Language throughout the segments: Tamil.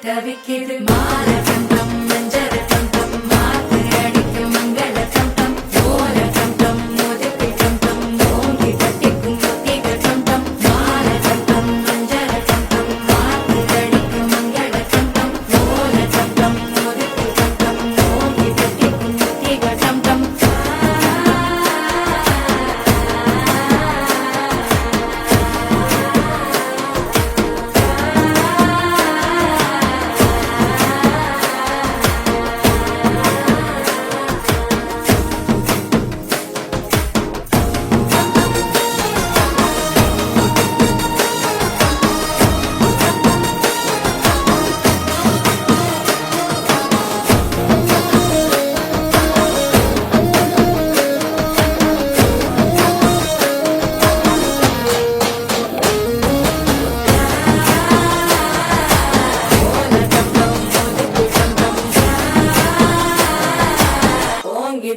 தவிக்கிது மாற கண்டம் மஞ்சர கண்டம் மாத்து அடிக்க மங்கள கண்டம் ஓர கண்டம் மோதிப்பி கண்டம் ஓங்கி கட்டிக்கும் ஒத்திக கண்டம் மாற கண்டம் மஞ்சர கண்டம் மாத்து அடிக்க மங்கள கண்டம் ஓர கண்டம் மோதிப்பி கண்டம் ஓங்கி கட்டிக்கும் ஒத்திக கண்டம்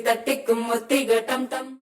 தட்டிக்கும் ஒத்திக டம்